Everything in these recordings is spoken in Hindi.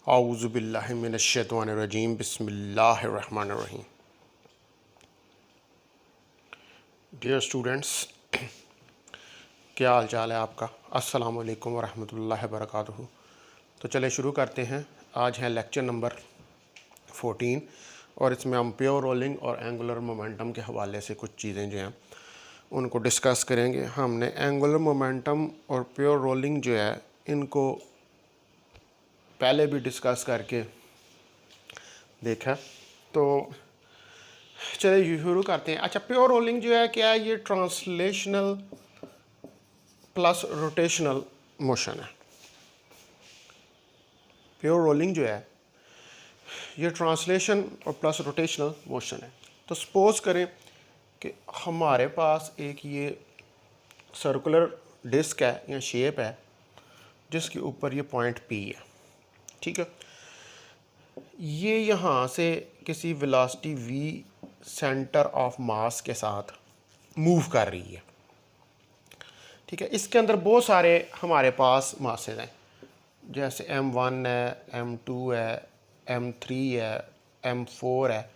औज़ु बिल्लाहि मिनश्शैतानिर्रजीम बिस्मिल्लाहिर्रहमानिर्रहीम। डियर स्टूडेंट्स, क्या हाल चाल है आपका? अस्सलाम वालेकुम वरहमतुल्लाहि वबरकातुहू। तो चले शुरू करते हैं। आज है लेक्चर नंबर 14 और इसमें हम प्योर रोलिंग और एंगुलर मोमेंटम के हवाले से कुछ चीज़ें जो हैं उनको डिस्कस करेंगे। हमने एंगुलर मोमेंटम और प्योर रोलिंग जो है इनको पहले भी डिस्कस करके देखा, तो चलिए शुरू करते हैं। अच्छा, प्योर रोलिंग जो है क्या है? ये ट्रांसलेशनल प्लस रोटेशनल मोशन है। प्योर रोलिंग जो है ये ट्रांसलेशन और प्लस रोटेशनल मोशन है। तो सपोज करें कि हमारे पास एक ये सर्कुलर डिस्क है या शेप है जिसके ऊपर ये पॉइंट पी है, ठीक है। ये यहाँ से किसी velocity v centre of mass के साथ मूव कर रही है, ठीक है। इसके अंदर बहुत सारे हमारे पास मासेज हैं, जैसे m1 है, m2 है, m3 है, m4 है,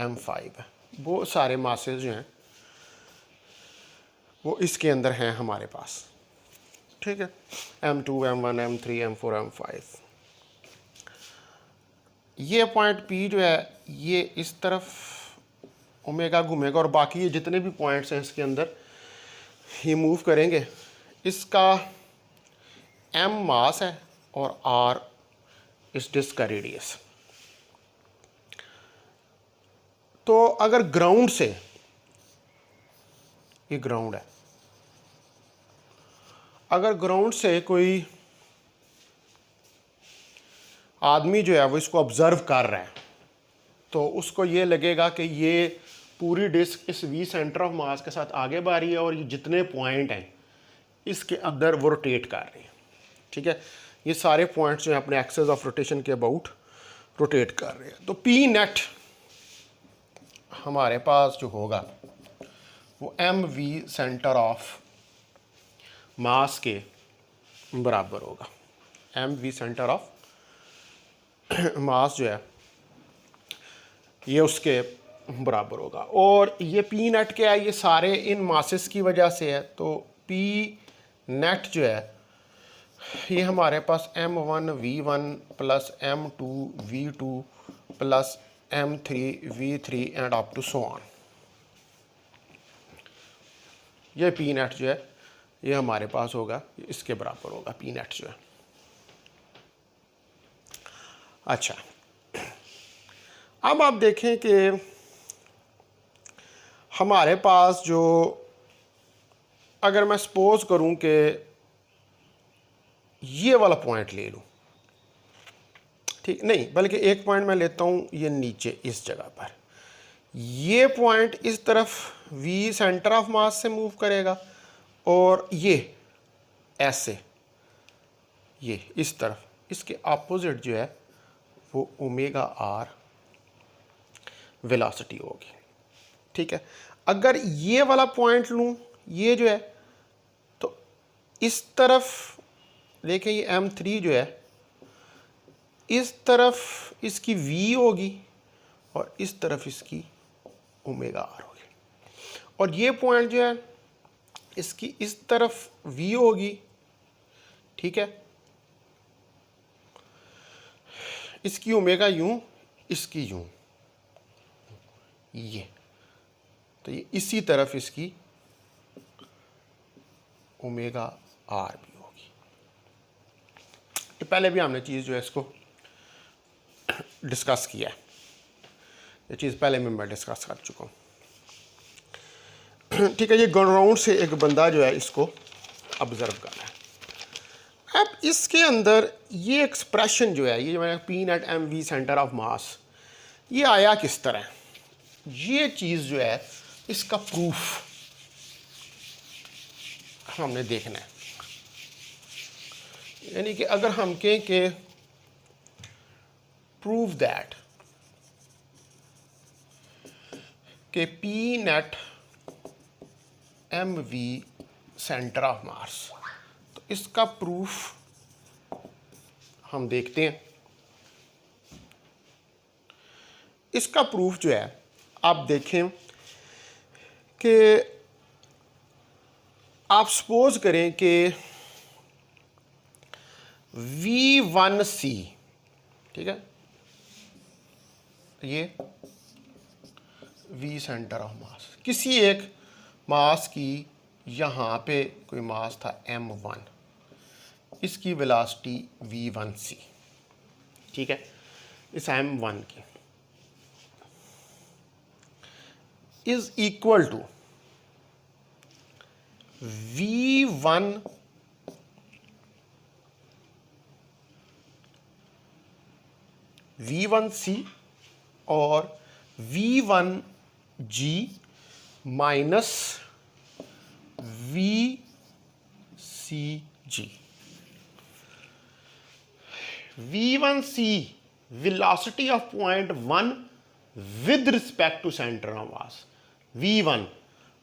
m5 है। बहुत सारे मासेज जो हैं वो इसके अंदर हैं हमारे पास, ठीक है। m2, m1, m3, m4, m5। ये पॉइंट P जो है ये इस तरफ ओमेगा घूमेगा और बाकी ये जितने भी पॉइंट्स हैं इसके अंदर ये मूव करेंगे। इसका m मास है और r इस डिस्क का रेडियस। तो अगर ग्राउंड से, ये ग्राउंड है, अगर ग्राउंड से कोई आदमी जो है वो इसको ऑब्जर्व कर रहा है तो उसको ये लगेगा कि ये पूरी डिस्क इस v सेंटर ऑफ मास के साथ आगे बढ़ रही है और ये जितने पॉइंट हैं इसके अंदर वो रोटेट कर रहे हैं, ठीक है। ये सारे पॉइंट्स जो हैं अपने एक्सेस ऑफ रोटेशन के अबाउट रोटेट कर रहे हैं। तो पी नेट हमारे पास जो होगा वो M V centre of mass के बराबर होगा। M V centre of mass जो है ये उसके बराबर होगा। और ये पी नेट क्या है? ये सारे इन मासेस की वजह से है। तो पी नेट जो है ये हमारे पास m1 v1 plus m2 v2 plus m3 v3 and up to so on. ये पी नेट जो है ये हमारे पास होगा, इसके बराबर होगा पी नेट जो है। अच्छा, अब आप देखें कि हमारे पास जो, अगर मैं सपोज करूं कि ये वाला पॉइंट ले लूं, ठीक नहीं, बल्कि एक पॉइंट मैं लेता हूं ये नीचे इस जगह पर। ये पॉइंट इस तरफ v सेंटर ऑफ मास से मूव करेगा और ये ऐसे ये इस तरफ, इसके अपोजिट जो है वो ओमेगा आर वेलोसिटी होगी, ठीक है। अगर ये वाला पॉइंट लूं, ये जो है, तो इस तरफ देखें ये m3 जो है इस तरफ इसकी v होगी और इस तरफ इसकी ओमेगा आर होगी। और ये पॉइंट जो है इसकी इस तरफ v होगी, ठीक है, इसकी ओमेगा यूं, इसकी यूं, ये तो ये इसी तरफ इसकी ओमेगा आर भी होगी। तो पहले भी हमने चीज़ जो है इसको डिस्कस किया है, ये चीज़ पहले भी मैं डिस्कस कर चुका हूँ, ठीक है। ये ग्राउंड से एक बंदा जो है इसको ऑब्जर्व कर रहा है। अब इसके अंदर ये एक्सप्रेशन जो है, ये मैंने P net M V centre of mass, ये आया किस तरह? ये चीज़ जो है इसका प्रूफ हमने देखना है। यानी कि अगर हम कहें कि प्रूव दैट कि P net M V centre of mass, तो इसका प्रूफ हम देखते हैं। इसका प्रूफ जो है आप देखें कि आप सपोज करें कि V1C, ठीक है, ये V सेंटर ऑफ मास, किसी एक मास की यहाँ पे कोई मास था M1, इसकी वेलोसिटी V1C, ठीक है, इस M1 की इज इक्वल टू V1C और V1G minus VCG। V1C velocity of point 1 with respect to center of mass, V1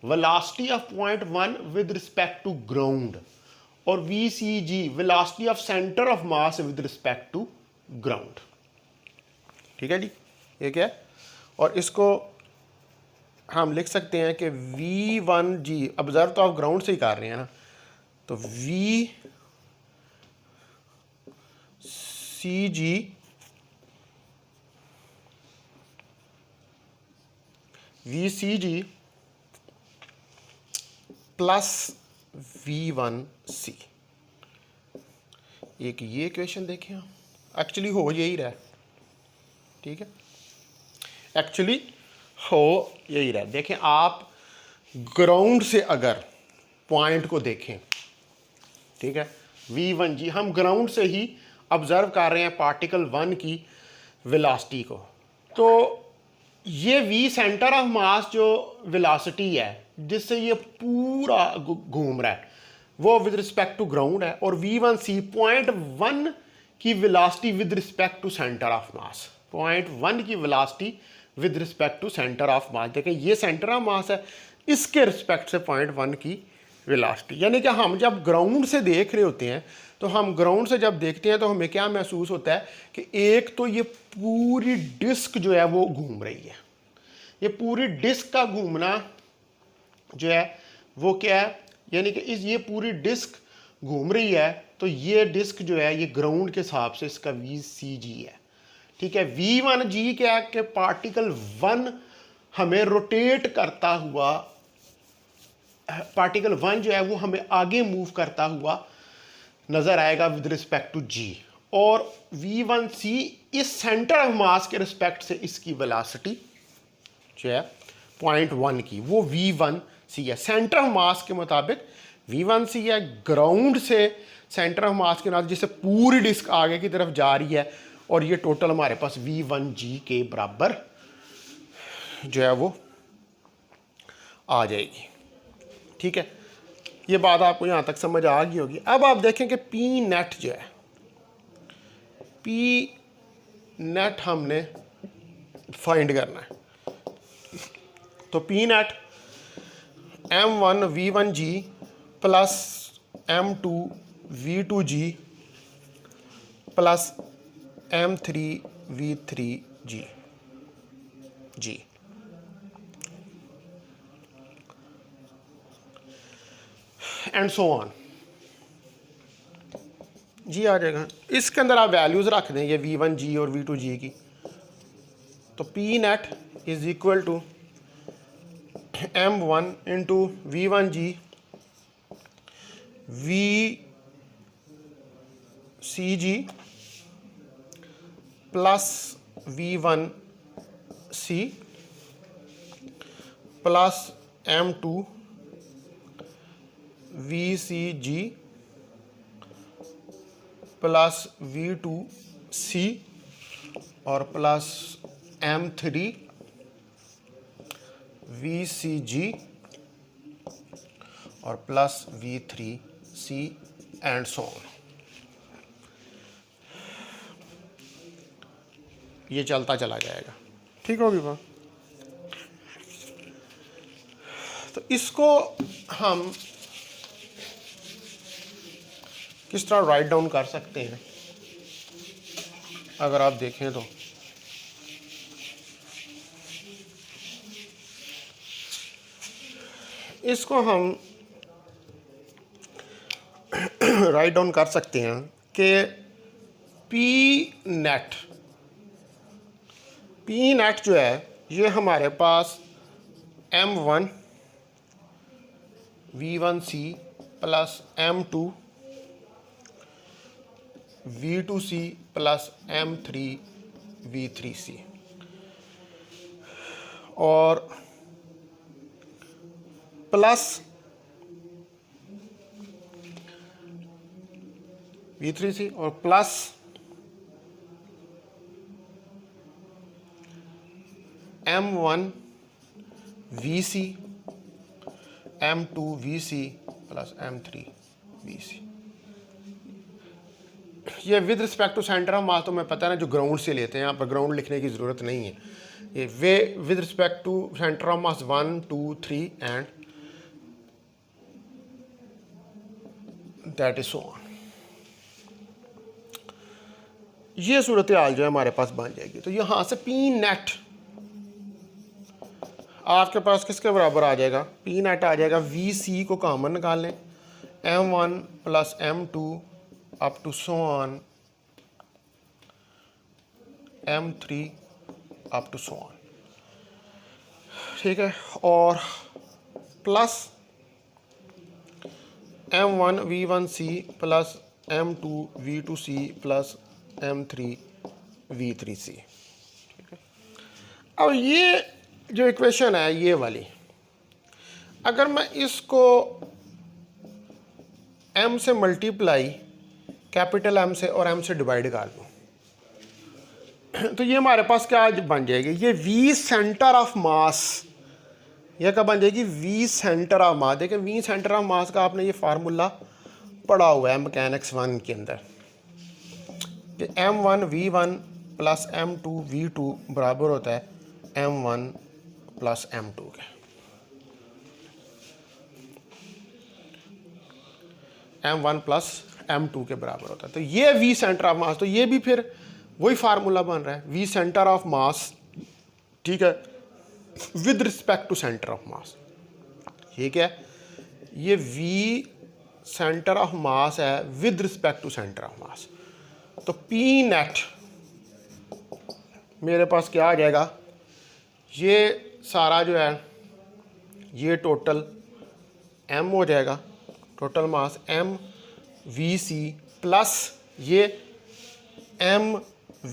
velocity of point 1 with respect to ground, और VCG velocity of center of mass with respect to ground। ठीक है जी, ये क्या है, और इसको हम लिख सकते हैं कि V1G, ऑब्जर्व तो आप ग्राउंड से ही कर रहे हैं ना, तो VCG प्लस V1C। एक ये क्वेश्चन देखें आप, एक्चुअली हो यही रहा है, ठीक है, एक्चुअली हो यही रहा है। देखें आप ग्राउंड से अगर पॉइंट को देखें, ठीक है, V1G, हम ग्राउंड से ही ऑब्जर्व कर रहे हैं पार्टिकल 1 की वेलोसिटी को, तो ये V सेंटर ऑफ मास जो वेलोसिटी है जिससे ये पूरा घूम रहा है वो विद रिस्पेक्ट टू ग्राउंड है, और V1C पॉइंट 1 की velocity with respect to centre of mass, point 1 की velocity with respect to centre of mass. देखें ये सेंटर ऑफ मास है, इसके रिस्पेक्ट से पॉइंट 1 की वेलोसिटी, यानी कि हम जब ग्राउंड से देख रहे होते हैं तो हम ग्राउंड से जब देखते हैं तो हमें क्या महसूस होता है कि एक तो ये पूरी डिस्क जो है वो घूम रही है, ये पूरी डिस्क का घूमना जो है वो क्या है, यानी कि ये पूरी डिस्क घूम रही है, तो ये डिस्क जो है ये ग्राउंड के हिसाब से इसका VCG है, ठीक है। V1G क्या है कि पार्टिकल 1 हमें रोटेट करता हुआ, पार्टिकल 1 जो है वो हमें आगे मूव करता हुआ नजर आएगा विद रिस्पेक्ट टू G, और V1C इस सेंटर ऑफ मास के रिस्पेक्ट से इसकी वेलोसिटी जो है पॉइंट 1 की वो V1C है, सेंटर ऑफ मास के मुताबिक V1C है, ग्राउंड से सेंटर ऑफ मास के नाम जिससे पूरी डिस्क आगे की तरफ जा रही है, और ये टोटल हमारे पास V1G के बराबर जो है वो आ जाएगी, ठीक है। ये बात आपको यहाँ तक समझ आ गई होगी। अब आप देखें कि P नेट जो है, P नेट हमने फाइंड करना है, तो P net M1 V1G plus M2 V2G plus M3 V3G and so on g आ जाएगा। इसके अंदर आप वैल्यूज रख दें ये V1G और V2G की, तो P net is equal to M1 into V1G VCG plus V1C plus M2 VCG plus V2C और प्लस M3 VCG और plus V3C and so on. ये चलता चला जाएगा, ठीक होगी बात। तो इसको हम किस तरह राइट डाउन कर सकते हैं, अगर आप देखें तो इसको हम राइट डाउन कर सकते हैं कि पी नेट जो है ये हमारे पास M1 V1C plus M2 V2C plus M3 V3C और प्लस V3C और plus M1 VC M2 VC plus M3 VC। ये with respect to centre of mass तो मैं पता है ना जो ग्राउंड से लेते हैं, यहाँ पर ग्राउंड लिखने की ज़रूरत नहीं है। ये वे with respect to centre of mass 1 2 3 and that is so on. ये सूरत हाल जो है हमारे पास बन जाएगी। तो यहाँ से पी नेट आपके पास किसके बराबर आ जाएगा? पी नेट आ जाएगा VC को कॉमन निकाल लें M1 plus M2 up to so on M3 up to so on, ठीक है। और plus M1 V1C plus M2 V2C plus M3 V3C, ठीक है। अब ये जो इक्वेशन है ये वाली, अगर मैं इसको M से मल्टीप्लाई कैपिटल M से और M से डिवाइड कर दूँ तो ये हमारे पास क्या बन जाएगी? ये V सेंटर ऑफ मास, ये क्या बन जाएगी? V सेंटर ऑफ मास। देखिए V सेंटर ऑफ मास का आपने ये फार्मूला पढ़ा हुआ है मैकेनिक्स 1 के अंदर कि M1 V1 plus M2 V2 बराबर होता है M1 प्लस M2 के। M1 प्लस M2 के बराबर होता है। तो ये V सेंटर ऑफ मास, तो ये भी फिर वही फार्मूला बन रहा है V सेंटर ऑफ मास, ठीक है, with respect to centre of mass. ये क्या है? ये V सेंटर ऑफ मास है with respect to centre of mass. तो P नेट मेरे पास क्या आ जाएगा? ये सारा जो है ये टोटल M हो जाएगा, total mass M VC plus ये M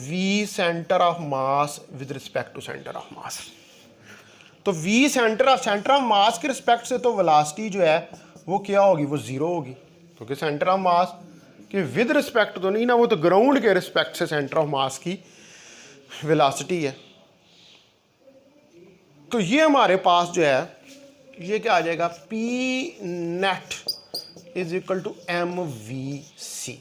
V centre of mass with respect to centre of mass. तो V सेंटर ऑफ मास के रिस्पेक्ट से तो वेलोसिटी जो है वो क्या होगी? वो ज़ीरो होगी, क्योंकि सेंटर ऑफ मास के विद रिस्पेक्ट तो नहीं ना, वो तो ग्राउंड के रिस्पेक्ट से सेंटर ऑफ मास की वेलोसिटी है। तो ये हमारे पास जो है ये क्या आ जाएगा? P net is equal to MVC।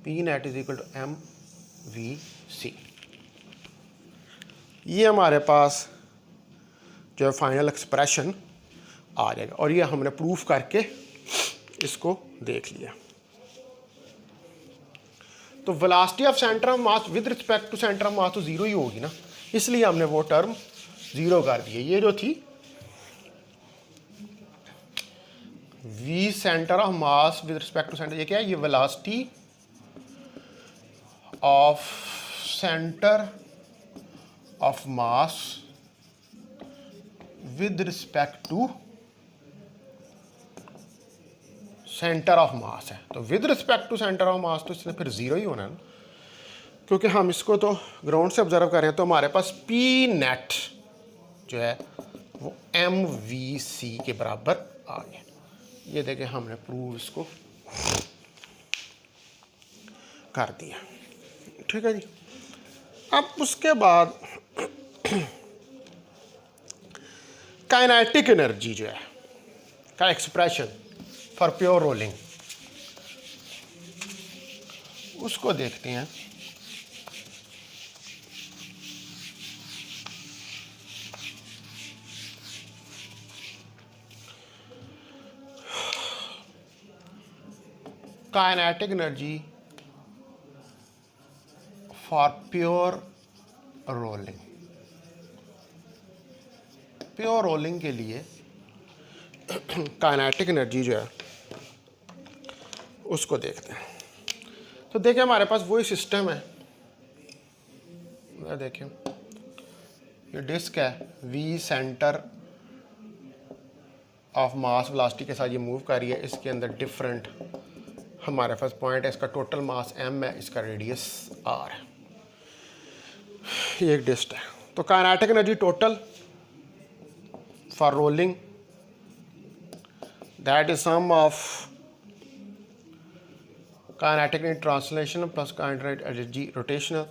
P net is equal to MVC। ये हमारे पास जो है फाइनल एक्सप्रेशन आ जाएगा। और ये हमने प्रूफ करके इसको देख लिया। तो velocity of centre of mass with respect to centre of mass तो ज़ीरो ही होगी ना, इसलिए हमने वो टर्म ज़ीरो कर दी। ये जो थी V centre of mass with respect to centre, ये क्या है? ये velocity of centre of mass with respect to centre of mass है। तो with respect to centre of mass तो इसने फिर ज़ीरो ही होना है ना, क्योंकि हम इसको तो ग्राउंड से ऑब्जर्व कर रहे हैं। तो हमारे पास P नेट जो है वो MVC के बराबर आ गया। ये देखें हमने प्रूव इसको कर दिया, ठीक है जी। अब उसके बाद काइनेटिक एनर्जी जो है का एक्सप्रेशन फॉर प्योर रोलिंग, उसको देखते हैं। Kinetic energy for pure rolling, pure rolling के लिए काइनेटिक एनर्जी जो है उसको देखते हैं। तो देखिए हमारे पास वही सिस्टम है, देखें ये डिस्क है, V centre of mass velocity के साथ ये मूव कर रही है, इसके अंदर डिफरेंट हमारे पास पॉइंट है, इसका टोटल मास m है, इसका रेडियस r है, ये एक डिस्क है। तो kinetic energy total for rolling that is sum of kinetic energy translation plus kinetic energy rotational,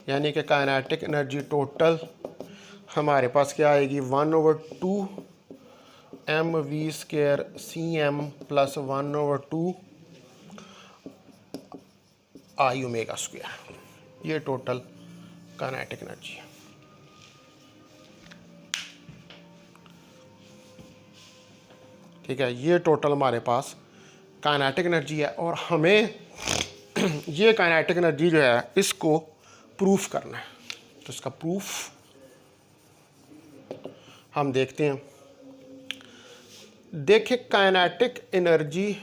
यानी कि काइनेटिक एनर्जी टोटल हमारे पास क्या आएगी 1/2 mv² cm plus 1/2 I omega square, ये टोटल काइनेटिक एनर्जी है। ठीक है, ये टोटल हमारे पास काइनेटिक एनर्जी है और हमें ये काइनेटिक एनर्जी जो है इसको प्रूफ करना है। तो इसका प्रूफ हम देखते हैं। देखिए काइनेटिक एनर्जी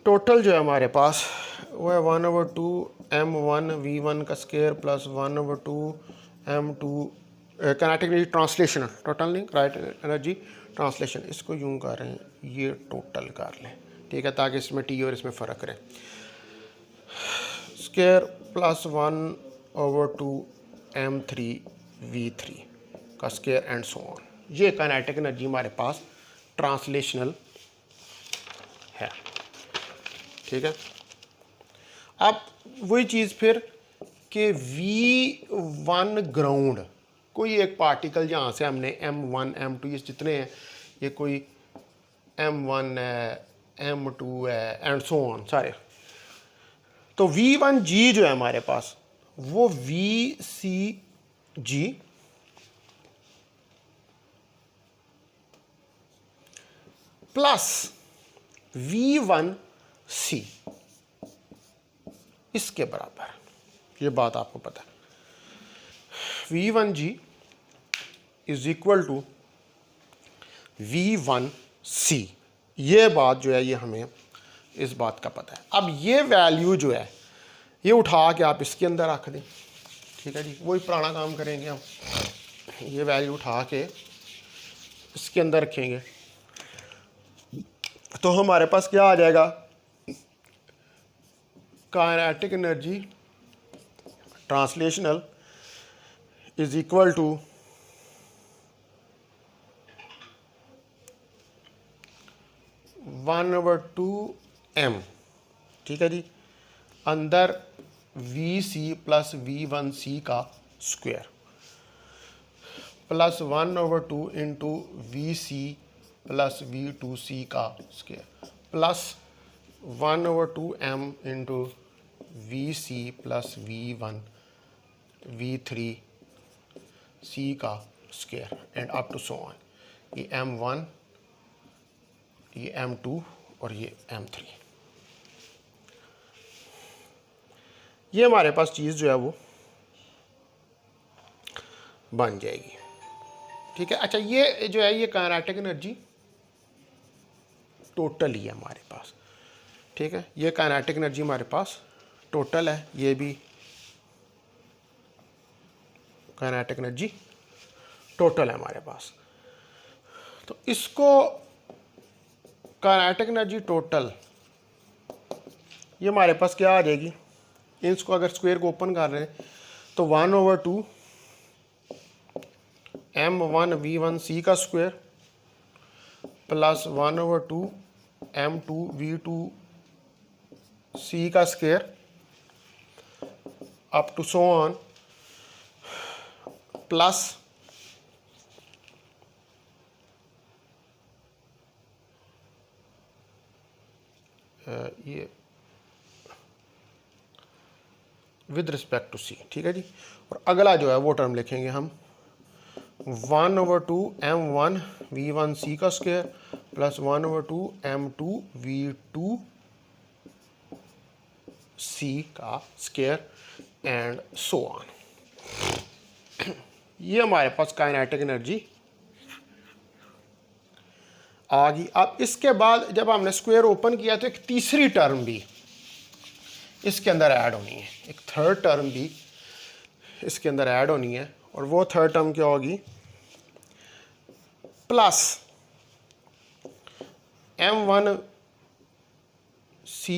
टोटल जो है हमारे पास वो है 1/2 m1 v1 का square plus 1/2 m2 kinetic energy translation, total नहीं काइनेटिक एनर्जी ट्रांसलेशन, इसको यूं कर रहे हैं, ये टोटल कर लें, ठीक है, ताकि इसमें टी और इसमें फ़र्क रहे। स्क्वायर प्लस 1/2 m3 v3 का स्क्वायर एंड सो ऑन, ये काइनेटिक एनर्जी हमारे पास ट्रांसलेशनल है। ठीक है, अब वही चीज़ फिर कि V1 ग्राउंड, कोई एक पार्टिकल जहाँ से हमने M1 M2 ये जितने हैं, ये कोई M1 है M2 है एंड सो ऑन सारे, तो V1G जो है हमारे पास वो VCG प्लस V1C इसके बराबर, ये बात आपको पता है। V1G is equal to V1C, ये बात जो है ये हमें इस बात का पता है। अब ये वैल्यू जो है ये उठा के आप इसके अंदर रख दें, ठीक है जी, वही पुराना काम करेंगे हम, ये वैल्यू उठा के इसके अंदर रखेंगे तो हमारे पास क्या आ जाएगा, kinetic energy translational is equal to 1/2 m, ठीक है जी, अंदर VC प्लस V1C का square plus 1/2 into VC plus V2C का square plus 1/2 m into VC plus V1 V3C का square and up to so on, ये M1 ये M2 और ये M3, ये हमारे पास चीज़ जो है वो बन जाएगी। ठीक है, अच्छा ये जो है ये काइनेटिक एनर्जी टोटल ही है हमारे पास, ठीक है, ये काइनेटिक एनर्जी हमारे पास टोटल है, ये भी काइनेटिक एनर्जी टोटल है हमारे पास। तो इसको काइनेटिक एनर्जी टोटल ये हमारे पास क्या आ जाएगी, इसको अगर स्क्वायर को ओपन कर रहे हैं तो 1/2 m1 v1c का स्क्वायर प्लस 1/2 m2 v2c का square up to so on plus ये विद रिस्पेक्ट टू सी, ठीक है जी। और अगला जो है वो टर्म लिखेंगे हम 1/2 m1 v1c का स्क्वायर प्लस 1/2 m2 v2c का स्क्वायर एंड सो ऑन। ये हमारे पास काइनेटिक एनर्जी आ गई। अब इसके बाद जब हमने स्क्वायर ओपन किया तो एक तीसरी टर्म भी इसके अंदर ऐड होनी है, एक थर्ड टर्म भी इसके अंदर ऐड होनी है। और वो थर्ड टर्म क्या होगी, plus m1 c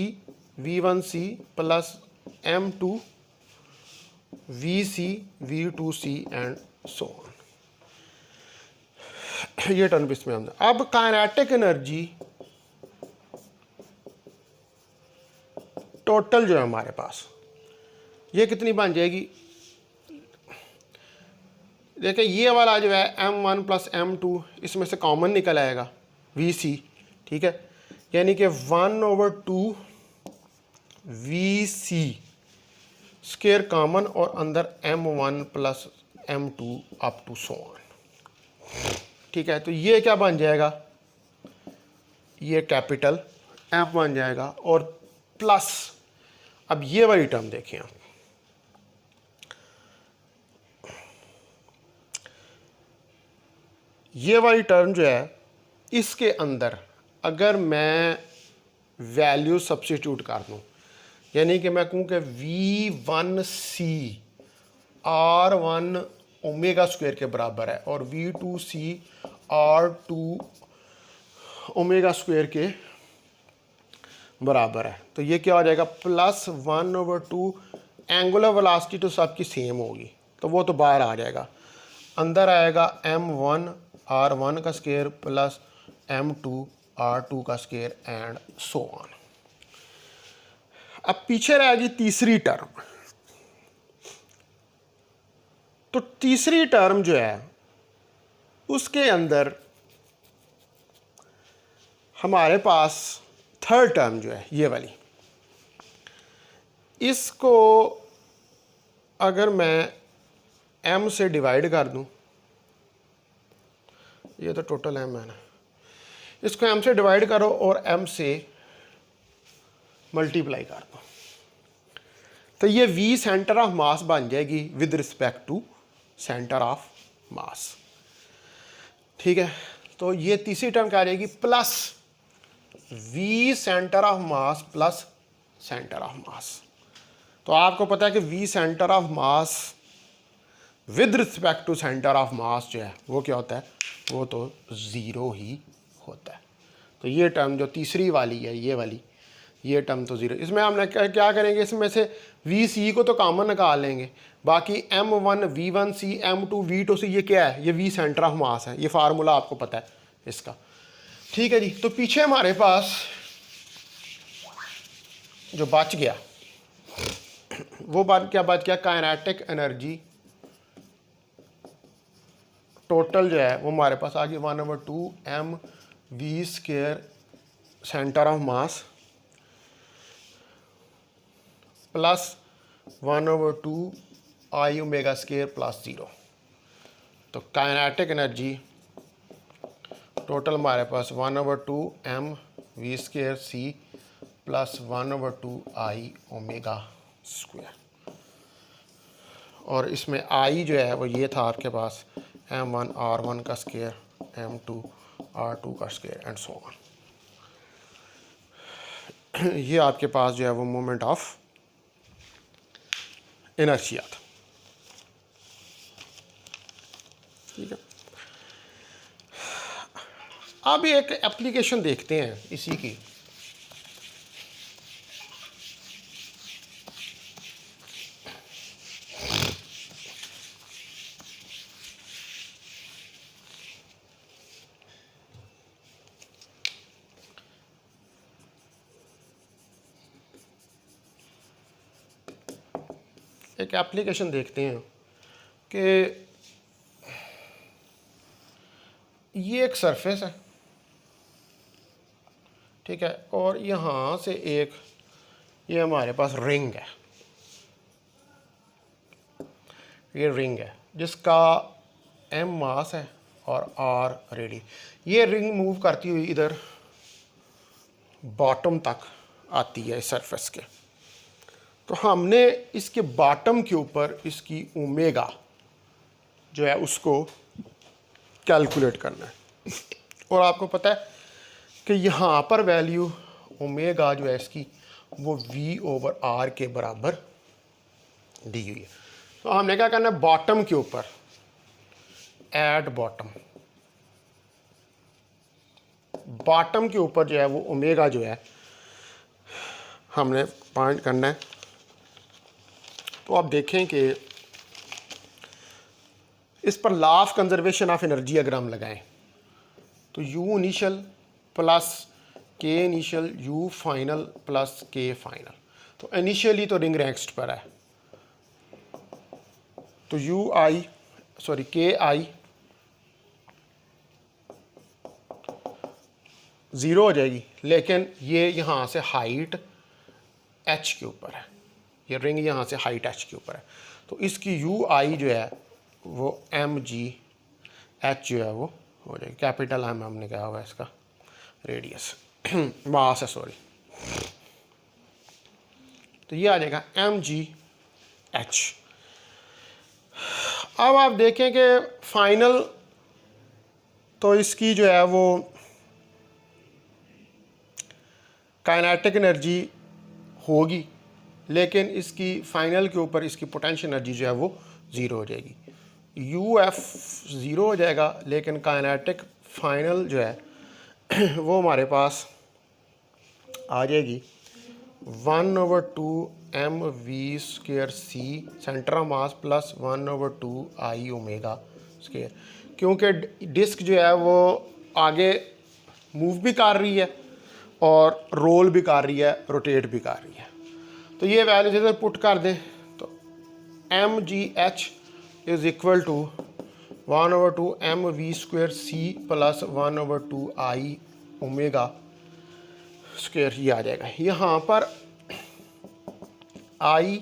v1c plus m2 vc v2c and so on. ये टर्म इसमें हमने, अब काइनेटिक एनर्जी टोटल जो है हमारे पास ये कितनी बन जाएगी, देखिए ये वाला जो है m1 प्लस m2 इसमें से कॉमन निकल आएगा vc, ठीक है, यानी कि 1/2 vc स्क्वायर कॉमन और अंदर m1 plus m2 up to so on, ठीक है। तो ये क्या बन जाएगा, ये कैपिटल M बन जाएगा और प्लस, अब ये वाली टर्म देखें आप, ये वाली टर्म जो है इसके अंदर अगर मैं वैल्यू सब्स्टिट्यूट कर दूं, यानी कि मैं कहूँ कि V1C R1 ओमेगा स्क्वायर के बराबर है और V2C R2 ओमेगा स्क्वायर के बराबर है, तो ये क्या हो जाएगा, प्लस 1/2 एंगुलर वेलोसिटी तो सबकी सेम होगी तो वो तो बाहर आ जाएगा, अंदर आएगा m1 R1 का स्क्वायर प्लस m2 R2 का स्क्वायर एंड सो ऑन। अब पीछे रहेगी तीसरी टर्म, तो तीसरी टर्म जो है उसके अंदर हमारे पास थर्ड टर्म जो है ये वाली, इसको अगर मैं m से डिवाइड कर दूं, ये तो टोटल m है ना, इसको m से डिवाइड करो और m से मल्टीप्लाई कर दो, तो ये v सेंटर ऑफ मास बन जाएगी with respect to centre of mass, ठीक है। तो ये तीसरी टर्म क्या आ जाएगी, plus v centre of mass plus centre of mass. तो आपको पता है कि v centre of mass with respect to centre of mass जो है वो क्या होता है, वो तो ज़ीरो ही होता है। तो ये टर्म जो तीसरी वाली है ये वाली, ये टर्म तो ज़ीरो, इसमें हमने क्या करेंगे, इसमें से VC को तो कॉमन निकाल लेंगे, बाकी M1 V1C M2 V2C ये क्या है, ये V सेंटर ऑफ मास है, ये फार्मूला आपको पता है इसका, ठीक है जी। तो पीछे हमारे पास जो बच गया वो क्या बच गया, काइनेटिक एनर्जी टोटल जो है वो हमारे पास आ गई 1/2 mv square centre of mass plus 1/2 I omega square plus 0। तो काइनेटिक एनर्जी टोटल हमारे पास 1/2 mv square c plus 1/2 I omega square, और इसमें I जो है वो ये था आपके पास m1 R1 का स्क्वायर m2 R2 का स्क्वायर एंड सो ऑन। ये आपके पास जो है वो मोमेंट ऑफ इनर्शिया था, ठीक है। अब एक एप्लीकेशन देखते हैं इसी की, एक एप्लीकेशन देखते हैं कि ये एक सरफेस है, ठीक है, और यहाँ से एक ये हमारे पास रिंग है, ये रिंग है जिसका m मास है और r रेडियस। ये रिंग मूव करती हुई इधर बॉटम तक आती है इस सरफेस के, तो हमने इसके बॉटम के ऊपर इसकी ओमेगा जो है उसको कैलकुलेट करना है। और आपको पता है कि यहाँ पर वैल्यू ओमेगा जो है इसकी वो V/R के बराबर दी हुई है। तो हमने क्या करना है, बॉटम के ऊपर एट बॉटम के ऊपर जो है वो ओमेगा जो है हमने फाइंड करना है। तो आप देखें कि इस पर law of conservation of energy अगर हम लगाएं तो U initial plus K initial U final plus K final. तो इनिशियली तो रिंग रेंगस्ट पर है, तो KI 0 हो जाएगी, लेकिन ये यहाँ से हाइट H के ऊपर है, ये रिंग यहाँ से हाइट H के ऊपर है। तो इसकी UI जो है वो mgh जो है वो हो जाएगी। कैपिटल M हमने कहा हुआ है इसका रेडियस मास है, सॉरी। तो ये आ जाएगा mgh। अब आप देखें कि फाइनल तो इसकी जो है वो काइनेटिक एनर्जी होगी, लेकिन इसकी फाइनल के ऊपर इसकी पोटेंशियल एनर्जी जो है वो 0 हो जाएगी। UF 0 हो जाएगा, लेकिन काइनेटिक फाइनल जो है वो हमारे पास आ जाएगी 1/2 mv² c centre of mass plus 1/2 I omega square. क्योंकि डिस्क जो है वो आगे मूव भी कर रही है और रोल भी कर रही है, रोटेट भी कर रही है। तो ये वैल्यू इधर पुट कर दें तो mgh is equal to 1/2 mv² c plus 1/2 I omega square, ये आ जाएगा। यहाँ पर I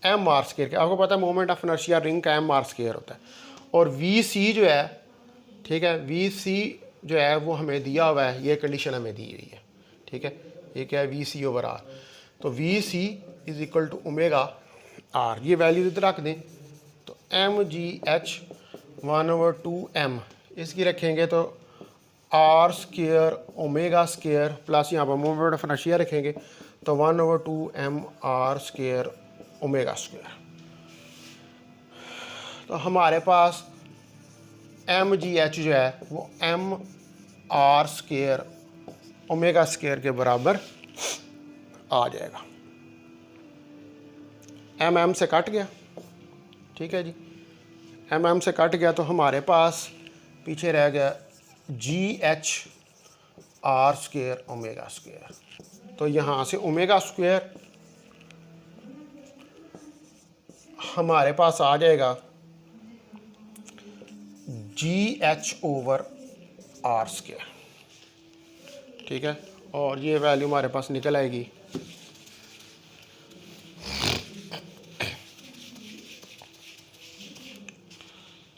mr स्क्वायर के, आपको पता है मोमेंट ऑफ इनर्शिया रिंग का mr स्क्वायर होता है। और VC जो है, ठीक है, VC जो है वो हमें दिया हुआ है, ये कंडीशन हमें दी हुई है, ठीक है। ये क्या है, VC/R। तो VC is equal to omega R, ये वैल्यू इधर रख दें तो mgh 1/2 m इसकी रखेंगे तो R square omega square plus यहाँ पर मोमेंट ऑफ इनर्शिया रखेंगे तो 1/2 mr स्क्वायर ओमेगा स्क्वायर। तो हमारे पास mgh जो है वो mr स्क्वायर ओमेगा स्क्वायर के बराबर आ जाएगा। mm से कट गया, ठीक है जी, mm से कट गया तो हमारे पास पीछे रह गया GH R square omega square. तो यहाँ से ओमेगा स्क्वायर हमारे पास आ जाएगा GH/R स्क्वायर, ठीक है। और ये वैल्यू हमारे पास निकल आएगी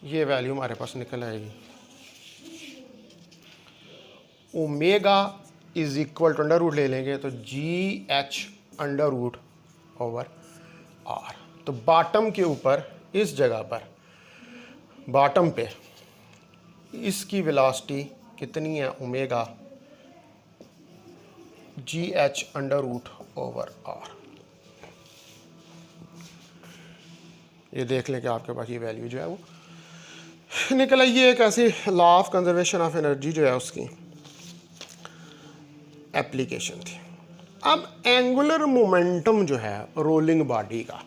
ये वैल्यू हमारे पास निकल आएगी omega is equal to under root ले लेंगे तो GH/√R। तो बॉटम के ऊपर इस जगह पर बॉटम पे इसकी वेलोसिटी कितनी है, ओमेगा GH/√R। ये देख लें कि आपके पास ये वैल्यू जो है वो निकल आई। ये एक ऐसी law of conservation of energy जो है उसकी एप्लीकेशन थी। अब एंगुलर मोमेंटम जो है रोलिंग बॉडी का,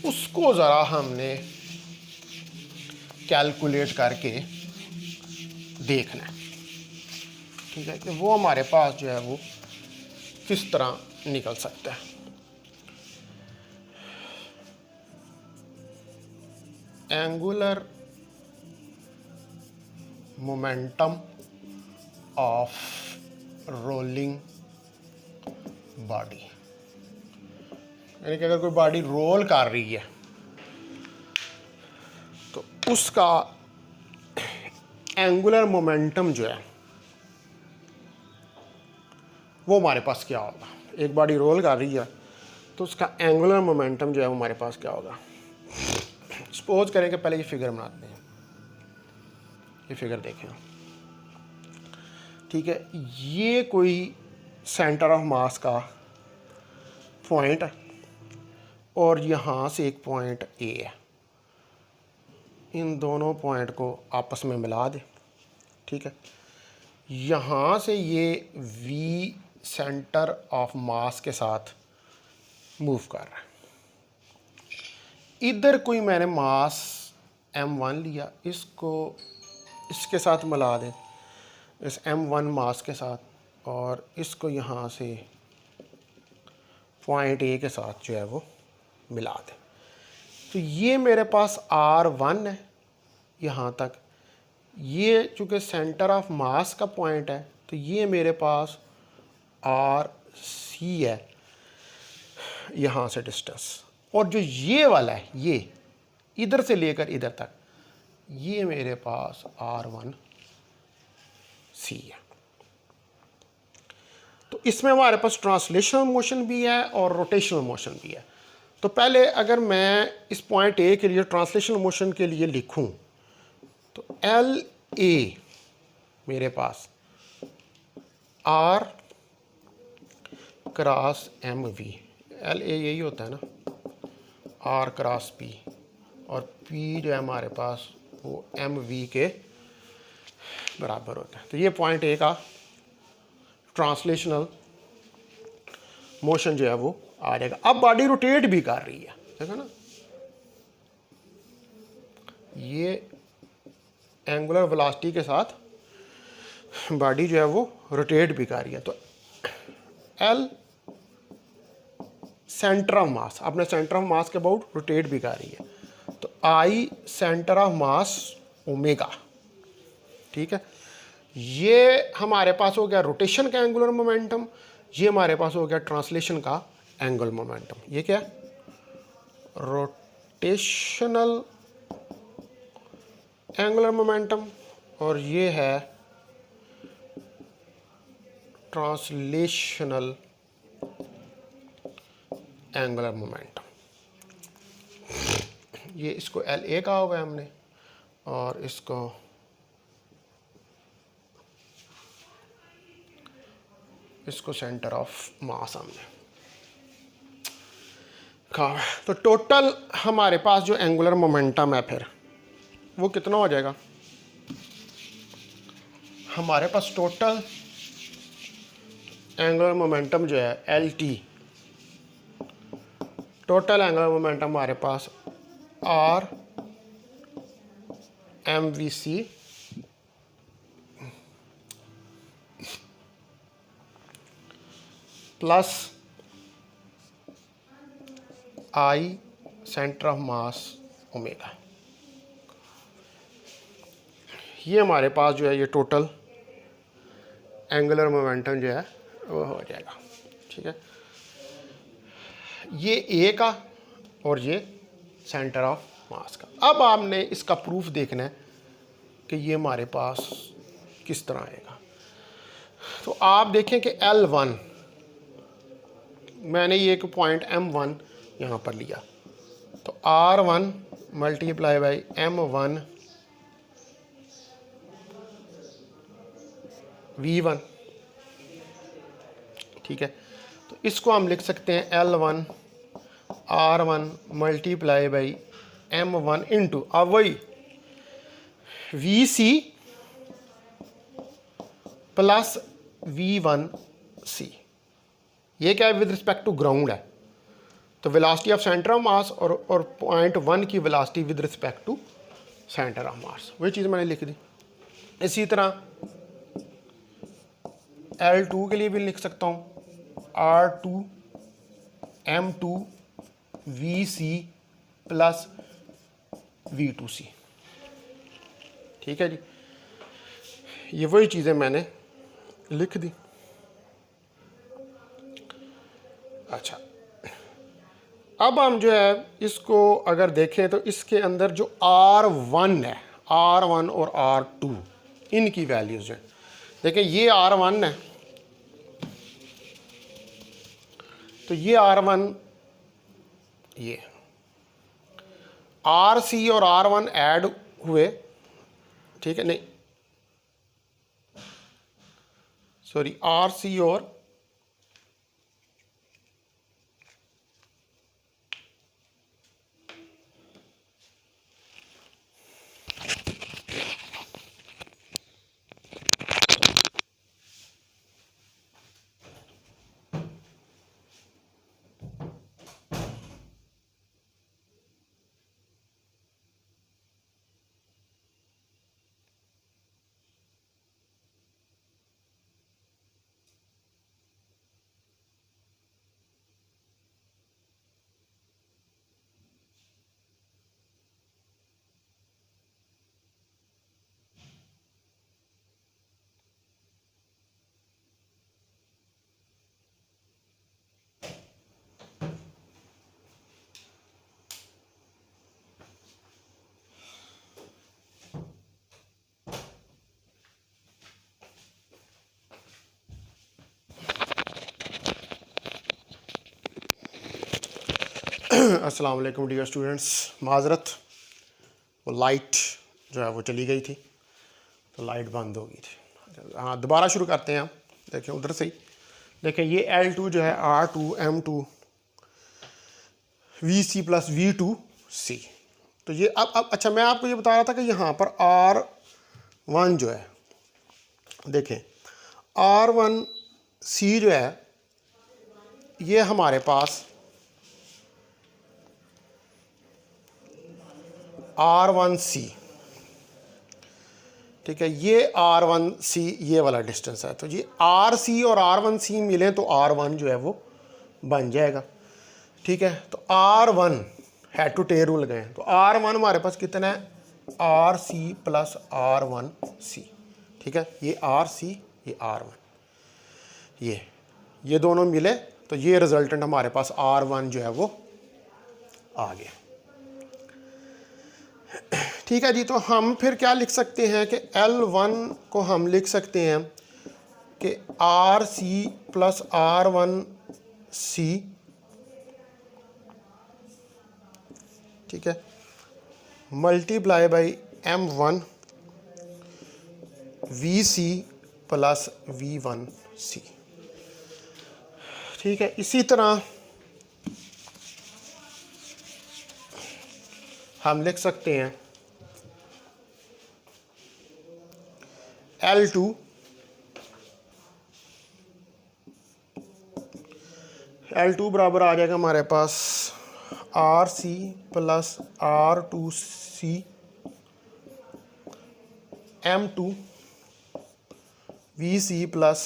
उसको ज़रा हमने कैलकुलेट करके देखना है, ठीक है, कि वो हमारे पास जो है वो किस तरह निकल सकता है। Angular momentum of rolling body, यानी कि अगर कोई बॉडी रोल कर रही है तो उसका एंगुलर मोमेंटम जो है वो हमारे पास क्या होगा। एक बॉडी रोल कर रही है तो उसका एंगुलर मोमेंटम जो है वो हमारे पास क्या होगा। सपोज करें कि पहले ये फिगर बनाते हैं, ये फिगर देखें, ठीक है। ये कोई सेंटर ऑफ मास का पॉइंट है और यहाँ से एक पॉइंट ए है, इन दोनों पॉइंट को आपस में मिला दे, ठीक है। यहाँ से ये वी सेंटर ऑफ मास के साथ मूव कर रहा है। इधर कोई मैंने मास m1 लिया, इसको इसके साथ मिला दें, इस m1 मास के साथ, और इसको यहाँ से पॉइंट ए के साथ जो है वो मिला दें। तो ये मेरे पास R1 है यहाँ तक। ये चूँकि सेंटर ऑफ मास का पॉइंट है तो ये मेरे पास RC है यहाँ से डिस्टेंस, और जो ये वाला है ये इधर से लेकर इधर तक, ये मेरे पास R1C है। तो इसमें हमारे पास ट्रांसलेशनल मोशन भी है और रोटेशनल मोशन भी है। तो पहले अगर मैं इस पॉइंट ए के लिए ट्रांसलेशनल मोशन के लिए लिखूं तो एल ए मेरे पास R cross M V, L A यही होता है ना, R क्रॉस P, और P जो है हमारे पास वो एम वी के बराबर होता है। तो ये पॉइंट ए का ट्रांसलेशनल मोशन जो है वो आ जाएगा। अब बॉडी रोटेट भी कर रही है, देखो ना, ये एंगुलर वेलोसिटी के साथ बॉडी जो है वो रोटेट भी कर रही है। तो एल सेंटर ऑफ मास, अपने सेंटर ऑफ मास के अबाउट रोटेट भी कर रही है। तो आई सेंटर ऑफ मास ओमेगा, ठीक है। ये हमारे पास हो गया रोटेशन का एंगुलर मोमेंटम, ये हमारे पास हो गया ट्रांसलेशन का एंगुलर मोमेंटम। ये क्या है? रोटेशनल एंगुलर मोमेंटम, और ये है ट्रांसलेशनल एंगुलर मोमेंटम। ये इसको एल ए कहा होगा हमने, और इसको सेंटर ऑफ मास हमने कहा। तो टोटल हमारे पास जो एंगुलर मोमेंटम है फिर वो कितना हो जाएगा? हमारे पास टोटल एंगुलर मोमेंटम जो है L T, total angular momentum हमारे पास R M V C plus I centre of mass omega, ये हमारे पास जो है ये टोटल एंगुलर मोमेंटम जो है वो हो जाएगा, ठीक है। ये ए का और ये सेंटर ऑफ मास का। अब आपने इसका प्रूफ देखना है कि ये हमारे पास किस तरह आएगा। तो आप देखें कि L1 मैंने ये एक पॉइंट M1 यहाँ पर लिया, तो R1 multiply by M1 V1, ठीक है। तो इसको हम लिख सकते हैं L1 R1 multiply by M1 into, अब वही VC प्लस V1C। ये क्या है? विद रिस्पेक्ट टू ग्राउंड है, तो velocity of centre of mass और पॉइंट 1 की velocity with respect to centre of mass, वही चीज़ मैंने लिख दी। इसी तरह L2 के लिए भी लिख सकता हूँ R2 M2 VC plus V2C, ठीक है जी। ये वही चीज़ें मैंने लिख दी। अच्छा, अब हम जो है इसको अगर देखें तो इसके अंदर जो R1 है, R1 और R2 इनकी वैल्यूज़ हैं। देखें ये R1 है, तो ये R1, ये आर सी और आर वन ऐड हुए, ठीक है, नहीं सॉरी, आर सी और अस्सलाम वालेकुम डियर स्टूडेंट्स, माजरत, वो लाइट जो है वो चली गई थी, तो लाइट बंद हो गई थी। हाँ, दोबारा शुरू करते हैं हम। देखें उधर से ही, देखें ये L2 जो है R2M2 VC प्लस V2C। तो ये अब अच्छा, मैं आपको ये बता रहा था कि यहाँ पर R1 जो है, देखें R1C जो है ये हमारे पास R1C, ठीक है, ये R1C ये वाला डिस्टेंस है। तो ये RC और R1C मिलें तो R1 जो है वो बन जाएगा, ठीक है। तो R1 head to tell rule गए, तो R1 हमारे पास कितना है, RC प्लस R1C, ठीक है। ये RC ये R1, ये दोनों मिले तो ये रिजल्टेंट हमारे पास R1 जो है वो आ गया, ठीक है जी। तो हम फिर क्या लिख सकते हैं कि L1 को हम लिख सकते हैं कि RC प्लस R1C, ठीक है, multiply by M1 VC plus V1C, ठीक है। इसी तरह हम लिख सकते हैं L2 बराबर आ जाएगा हमारे पास RC plus R2C M2 VC plus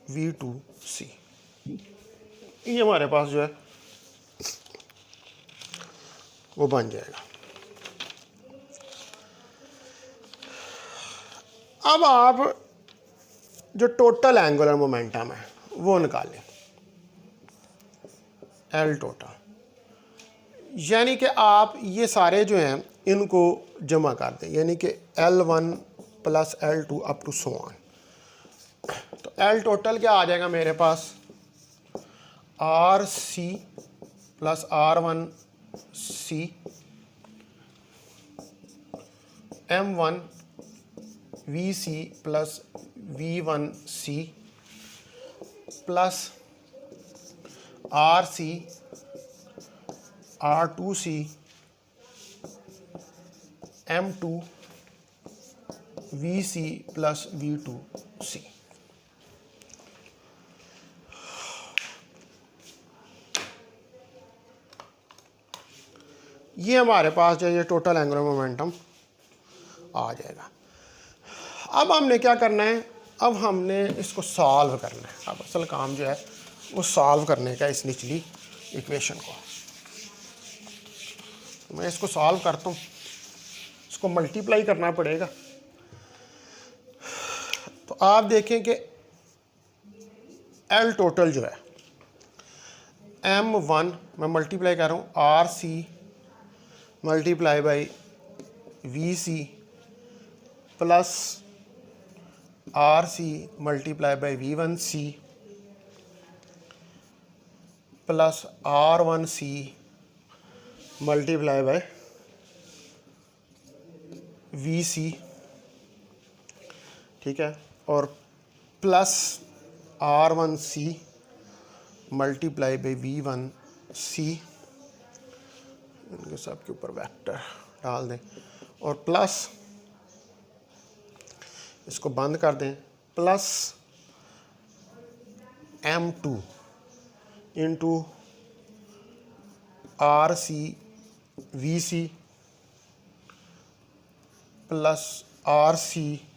V2C। ये हमारे पास जो है वो बन जाएगा। अब आप जो टोटल एंगुलर मोमेंटम है वो निकालें, L टोटल, यानी कि आप ये सारे जो हैं इनको जमा कर दें, यानी कि L1 plus L2 up to so on. तो L टोटल क्या आ जाएगा मेरे पास, RC plus R1C M1 VC plus V1C plus RC R2C M2 VC plus V2C। ये हमारे पास जो ये टोटल एंगुलर मोमेंटम आ जाएगा। अब हमने क्या करना है, अब हमने इसको सॉल्व करना है। अब असल काम जो है वो सॉल्व करने का इस निचली इक्वेशन को। मैं इसको सॉल्व करता हूँ, इसको मल्टीप्लाई करना पड़ेगा। तो आप देखें कि L टोटल जो है M1 मैं मल्टीप्लाई कर रहा हूँ RC multiply by VC plus RC multiply by V1C plus R1C multiply by V C, ठीक है, और plus R1C multiply by V1C, इनके सब के ऊपर वेक्टर डाल दें और प्लस इसको बंद कर दें, plus M2 into RCVC plus RCVC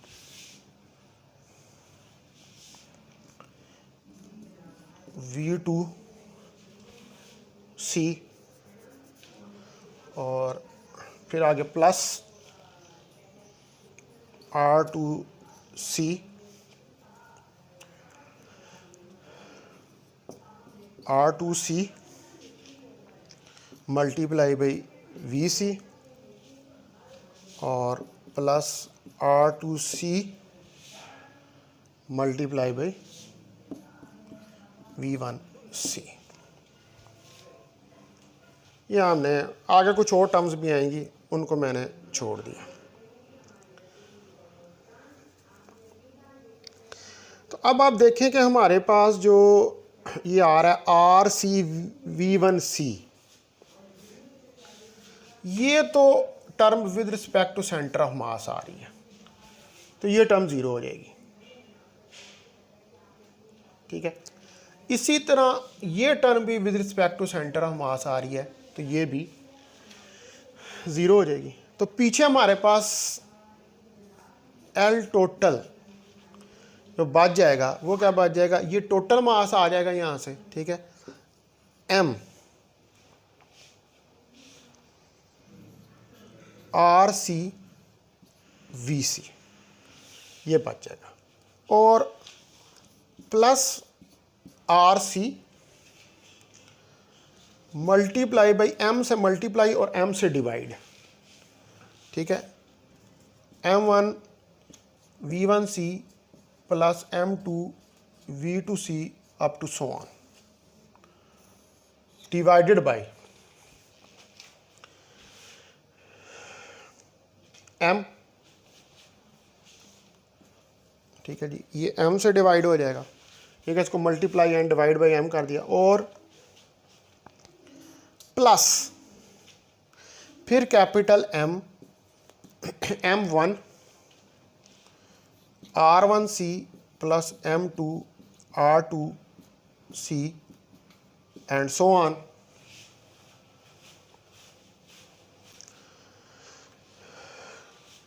V2C और फिर आगे plus R2C multiply by VC और plus R2C multiply by V1C। ये हमने आगे कुछ और टर्म्स भी आएंगी, उनको मैंने छोड़ दिया। तो अब आप देखें कि हमारे पास जो ये आ रहा है RCV1C, ये तो term with respect to centre of mass आ रही है, तो ये टर्म ज़ीरो हो जाएगी, ठीक है। इसी तरह ये टर्म भी with respect to centre of mass आ रही है, तो ये भी ज़ीरो हो जाएगी। तो पीछे हमारे पास L टोटल जो बच जाएगा वो क्या बच जाएगा, ये टोटल मास आ जाएगा यहाँ से, ठीक है, M RCVC ये बच जाएगा और plus RC multiply by M से मल्टीप्लाई और M से डिवाइड, ठीक है, M1 V1C plus M2 V2C up to so on divided by M, ठीक है जी, ये M से डिवाइड हो जाएगा, ठीक है, इसको multiply and divide by M कर दिया और प्लस फिर capital M M1 R1C plus M2 R2C and so on,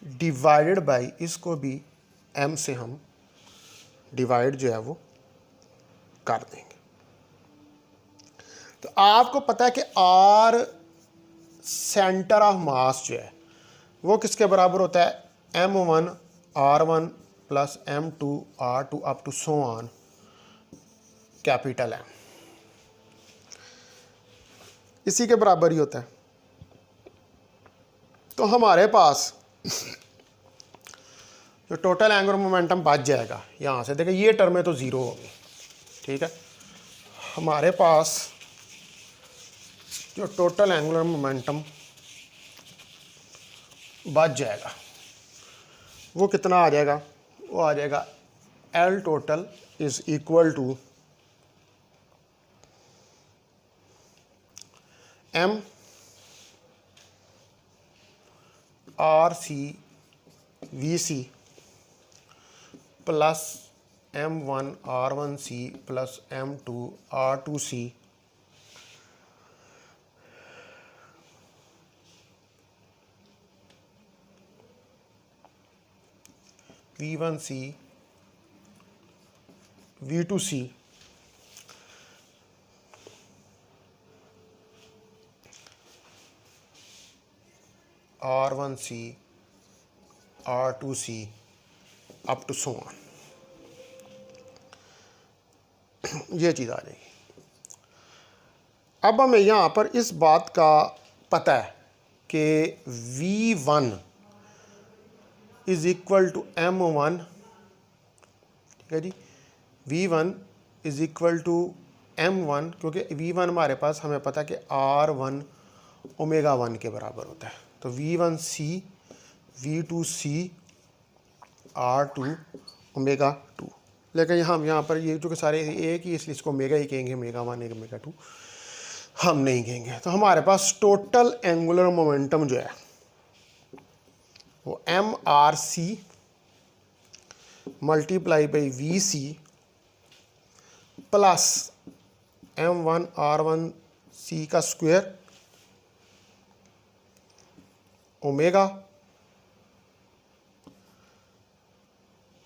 divided by, इसको भी M से हम डिवाइड जो है वो कर देंगे। तो आपको पता है कि R सेंटर ऑफ मास जो है वो किसके बराबर होता है, M1 R1 plus M2 R2 up to so on capital M, इसी के बराबर ही होता है। तो हमारे पास जो टोटल एंगुलर मोमेंटम बच जाएगा यहाँ से, देखिए ये टर्में तो ज़ीरो होगी, ठीक है, हमारे पास जो टोटल एंगुलर मोमेंटम बच जाएगा वो कितना आ जाएगा, वो आ जाएगा L total is equal to M RCVC plus M1 R1C plus M2 R2C V1C V2C R1C R2C up to so on, ये चीज़ आ जाएगी। अब हमें यहाँ पर इस बात का पता है कि V1 is equal to M1, ठीक है जी, V1 is equal to M1, क्योंकि V1 हमारे पास हमें पता है कि R1 ओमेगा 1 के बराबर होता है। तो V1C V2C R2 ओमेगा 2। लेकिन हम यहाँ पर ये जो कि सारे एक ही, इसलिए इसको ओमेगा ही कहेंगे, ओमेगा 1 ओमेगा 2 हम नहीं कहेंगे। तो हमारे पास टोटल एंगुलर मोमेंटम जो है वो MRC multiply by VC plus M1R1C का स्क्वायर ओमेगा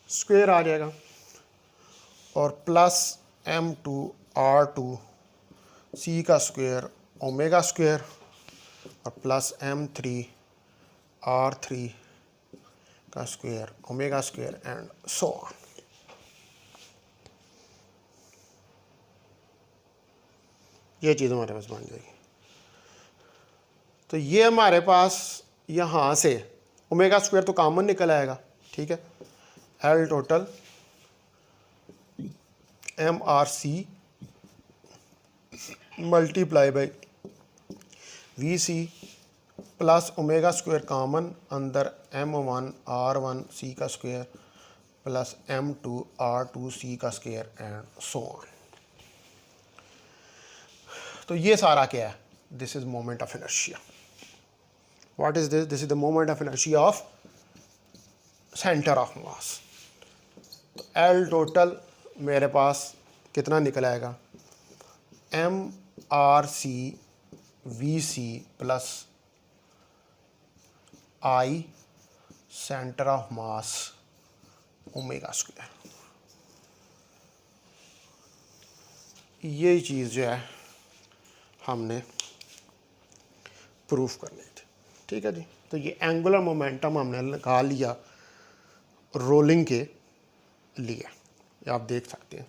स्क्वायर आ जाएगा, और प्लस M2R2C का स्क्वायर ओमेगा स्क्वायर, और प्लस M3R3 का square omega square and so on. ये चीज़ हमारे पास बन जाएगी। तो ये हमारे पास यहाँ से ओमेगा स्क्वायर तो कॉमन निकल आएगा, ठीक है। L total MRC multiply by VC plus omega square common, अंदर M1R1C का स्क्वायर प्लस M2R2C का स्क्वायर एंड सो ऑन। तो ये सारा क्या है? This is moment of inertia. What is this? This is the moment of inertia of centre of mass. तो L टोटल मेरे पास कितना निकल आएगा? MRC VC plus I centre of mass omega square. ये चीज़ जो है हमने प्रूफ करनी थी, ठीक है जी। तो ये एंगुलर मोमेंटम हमने निकाल लिया रोलिंग के लिए, आप देख सकते हैं।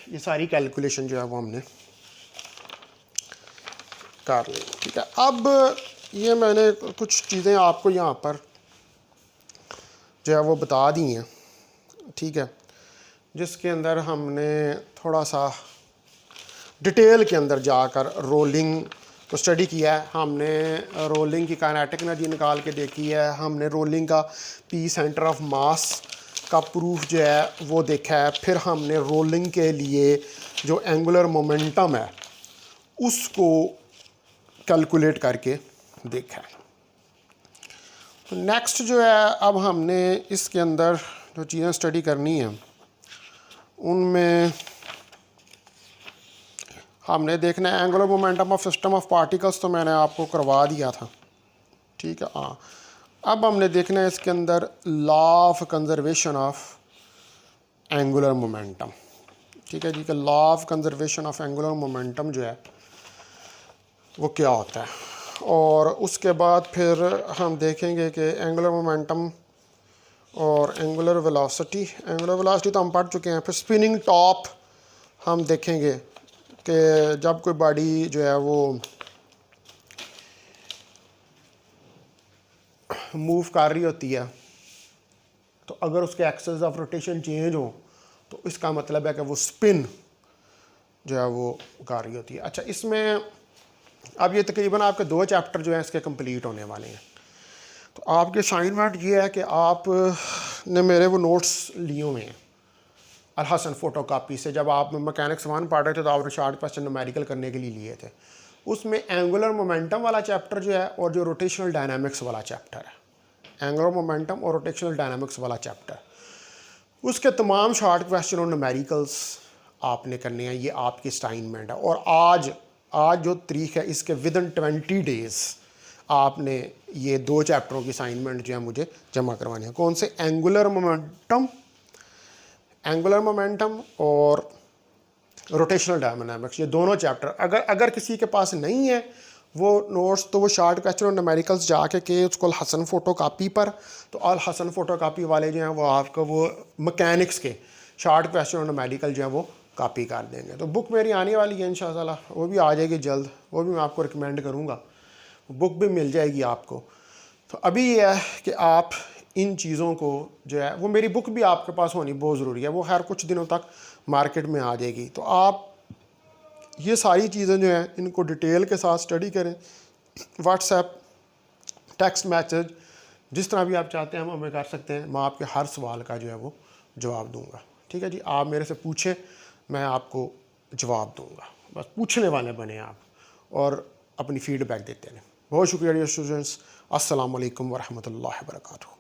ये सारी कैलकुलेशन जो है वो हमने कर ली, ठीक है। अब ये मैंने कुछ चीज़ें आपको यहाँ पर जो है वो बता दी हैं, ठीक है, जिसके अंदर हमने थोड़ा सा डिटेल के अंदर जाकर रोलिंग को स्टडी किया है। हमने रोलिंग की काइनेटिक एनर्जी निकाल के देखी है, हमने रोलिंग का पी सेंटर ऑफ मास का प्रूफ जो है वो देखा है, फिर हमने रोलिंग के लिए जो एंगुलर मोमेंटम है उसको कैलकुलेट करके देखा है। तो नेक्स्ट जो है, अब हमने इसके अंदर जो चीज़ें स्टडी करनी है उनमें हमने देखना है angular momentum of system of particles, तो मैंने आपको करवा दिया था, ठीक है। हाँ, अब हमने देखना है इसके अंदर law of conservation of angular momentum, ठीक है जी। कि law of conservation of angular momentum जो है वो क्या होता है, और उसके बाद फिर हम देखेंगे कि एंगुलर मोमेंटम और एंगुलर वेलोसिटी। एंगुलर वेलोसिटी तो हम पढ़ चुके हैं। फिर स्पिनिंग टॉप हम देखेंगे कि जब कोई बॉडी जो है वो मूव कर रही होती है तो अगर उसके एक्सेस ऑफ रोटेशन चेंज हो तो इसका मतलब है कि वो स्पिन जो है वो कर रही होती है। अच्छा, इसमें अब ये तकरीबन आपके 2 चैप्टर जो हैं इसके कंप्लीट होने वाले हैं। तो आपके असाइनमेंट ये है कि आप ने मेरे वो नोट्स लिए हुए हैं अल हसन फ़ोटो कापी से। जब आप मैकेनिक्स 1 पढ़ रहे थे तो आपने शॉर्ट क्वेश्चन न्यूमेरिकल करने के लिए लिए थे। उसमें एंगुलर मोमेंटम वाला चैप्टर जो है और जो रोटेशनल डायनामिक्स वाला चैप्टर है, एंगुलर मोमेंटम और रोटेशनल डायनामिक्स वाला चैप्टर, उसके तमाम शॉर्ट क्वेश्चन और न्यूमेरिकल्स आपने करने हैं। ये आपकी असाइनमेंट है। और आज जो तारीख है इसके विदिन 20 डेज़ आपने ये 2 चैप्टरों की असाइनमेंट जो है मुझे जमा करवानी है। कौन से? एंगुलर मोमेंटम और रोटेशनल डायनामिक्स, ये दोनों चैप्टर। अगर किसी के पास नहीं है वो नोट्स तो वो शॉर्ट क्वेश्चन और न्यूमेरिकल्स जाके के उसको अल हसन फ़ोटो कापी पर, तो अल हसन फ़ोटो कापी वाले जो हैं वो आपको वो मैकेनिक्स के शॉर्ट क्वेश्चन और न्यूमेरिकल जो है वो कापी कर देंगे। तो बुक मेरी आने वाली है इंशाअल्लाह, वो भी आ जाएगी जल्द, वो भी मैं आपको रिकमेंड करूँगा, बुक भी मिल जाएगी आपको। तो अभी ये है कि आप इन चीज़ों को जो है वो, मेरी बुक भी आपके पास होनी बहुत ज़रूरी है, वो हर कुछ दिनों तक मार्केट में आ जाएगी। तो आप ये सारी चीज़ें जो हैं इनको डिटेल के साथ स्टडी करें। व्हाट्सएप, टेक्स्ट मैसेज, जिस तरह भी आप चाहते हैं हम हमें कर सकते हैं। मैं आपके हर सवाल का जो है वो जवाब दूंगा। ठीक है जी, आप मेरे से पूछें, मैं आपको जवाब दूंगा। बस पूछने वाले बने आप और अपनी फ़ीडबैक देते रहें। बहुत शुक्रिया डियर स्टूडेंट्स। अस्सलाम वालेकुम वरहमतुल्लाहि वबरकातुहू।